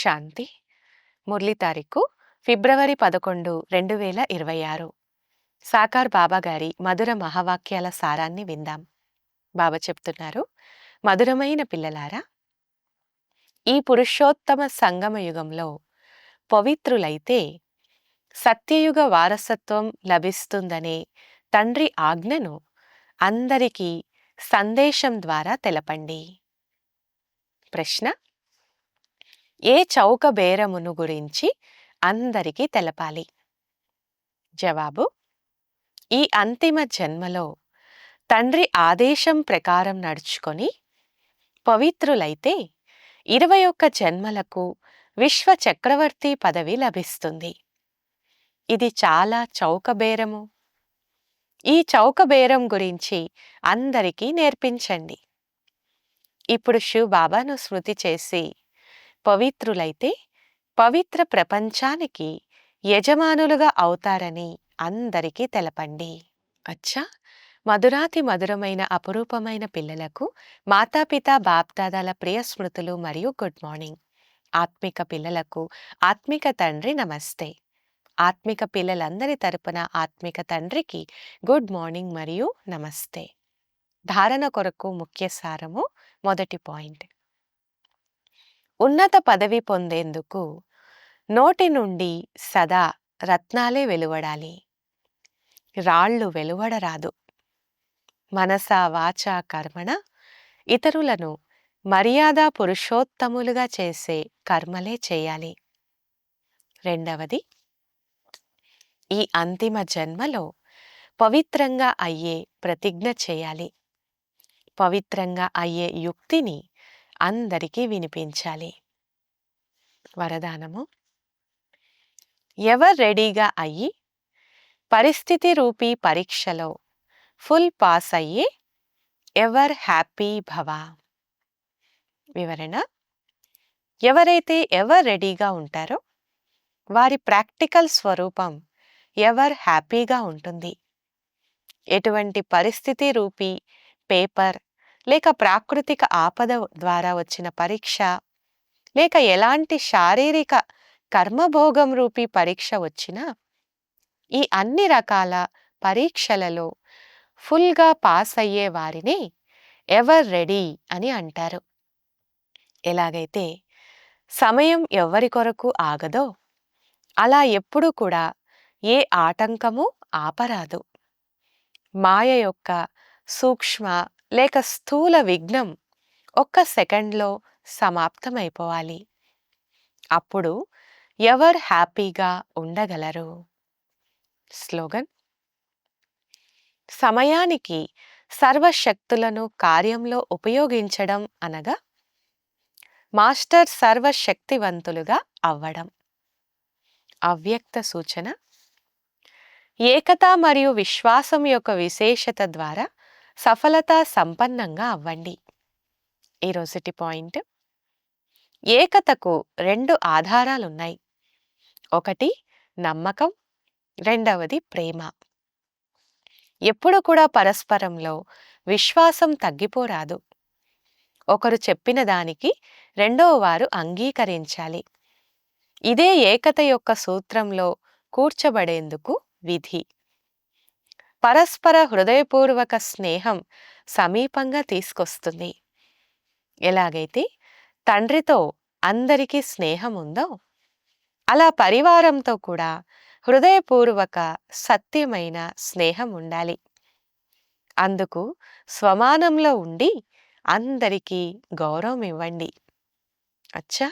శాంతి. మురళి తారీఖు ఫిబ్రవరి 11, 2026. సాకార్ బాబా గారి మధుర మహావాక్యాల సారాన్ని విందాం. బాబా చెప్తున్నారు, మధురమైన పిల్లలారా, ఈ పురుషోత్తమ సంగమ యుగంలో పవిత్రులైతే సత్యయుగ వారసత్వం లభిస్తుందనే తండ్రి ఆజ్ఞను అందరికీ సందేశం ద్వారా తెలపండి. ప్రశ్న: ఏ చౌక బేరమును గురించి అందరికీ తెలపాలి? జవాబు: ఈ అంతిమ జన్మలో తండ్రి ఆదేశం ప్రకారం నడుచుకొని పవిత్రులైతే 21 జన్మలకు విశ్వ చక్రవర్తి పదవి లభిస్తుంది. ఇది చాలా చౌక బేరము. ఈ చౌక బేరం గురించి అందరికీ నేర్పించండి. ఇప్పుడు శివ్ బాబాను స్మృతి చేసి పవిత్రులైతే పవిత్ర ప్రపంచానికి యజమానులుగా అవుతారని అందరికీ తెలపండి. అచ్చా, మధురాతి మధురమైన అపురూపమైన పిల్లలకు మాతాపిత బాప్దాదాల ప్రియ స్మృతులు మరియు గుడ్ మార్నింగ్. ఆత్మిక పిల్లలకు ఆత్మిక తండ్రి నమస్తే. ఆత్మిక పిల్లలందరి తరపున ఆత్మిక తండ్రికి గుడ్ మార్నింగ్ మరియు నమస్తే. ధారణ కొరకు ముఖ్య సారము. మొదటి పాయింట్: ఉన్నత పదవి పొందేందుకు నోటి నుండి సదా రత్నాలే వెలువడాలి, రాళ్ళు వెలువడరాదు. మనస వాచ కర్మణ ఇతరులను మర్యాద పురుషోత్తములుగా చేసే కర్మలే చేయాలి. రెండవది, ఈ అంతిమ జన్మలో పవిత్రంగా అయ్యే ప్రతిజ్ఞ చేయాలి. పవిత్రంగా అయ్యే యుక్తిని అందరికీ వినిపించాలి. వరదానము: ఎవరు రెడీగా అయ్యి పరిస్థితి రూపీ పరీక్షలో ఫుల్ పాస్ అయ్యే ఎవర్ హ్యాపీ భవ. వివరణ: ఎవరైతే ఎవరు రెడీగా ఉంటారో వారి ప్రాక్టికల్ స్వరూపం ఎవర్ హ్యాపీగా ఉంటుంది. ఎటువంటి పరిస్థితి రూపీ పేపర్ లేక ప్రాకృతిక ఆపద ద్వారా వచ్చిన పరీక్ష లేక ఎలాంటి శారీరక కర్మభోగం రూపీ పరీక్ష వచ్చినా ఈ అన్ని రకాల పరీక్షలలో ఫుల్గా పాస్ అయ్యే వారిని ఎవర్ రెడీ అని అంటారు. ఎలాగైతే సమయం ఎవరి కొరకు ఆగదో అలా ఎప్పుడూ కూడా ఏ ఆటంకము ఆపరాదు. మాయ యొక్క సూక్ష్మ లేక స్థూల విఘ్నం 1 సెకండ్లో సమాప్తమైపోవాలి. అప్పుడు ఎవరు హ్యాపీగా ఉండగలరు? స్లోగన్: సమయానికి సర్వశక్తులను కార్యంలో ఉపయోగించడం అనగా మాస్టర్ సర్వశక్తివంతులుగా అవ్వడం. అవ్యక్త సూచన: ఏకత మరియు విశ్వాసం యొక్క విశేషత ద్వారా సఫలతా సంపన్నంగా అవ్వండి. ఈరోజుటి పాయింట్: ఏకతకు 2 ఆధారాలున్నాయి. ఒకటి నమ్మకం, రెండవది ప్రేమ. ఎప్పుడు కూడా పరస్పరంలో విశ్వాసం తగ్గిపోరాదు. ఒకరు చెప్పిన దానికి రెండవ వారు అంగీకరించాలి. ఇదే ఏకత యొక్క సూత్రంలో కూర్చబడేందుకు విధి. పరస్పర హృదయపూర్వక స్నేహం సమీపంగా తీసుకొస్తుంది. ఎలాగైతే తండ్రితో అందరికీ స్నేహం ఉందో అలా పరివారంతో కూడా హృదయపూర్వక సత్యమైన స్నేహం ఉండాలి. అందుకు స్వమానంలో ఉండి అందరికీ గౌరవం ఇవ్వండి. అచ్చా,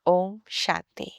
ఓం శాంతి.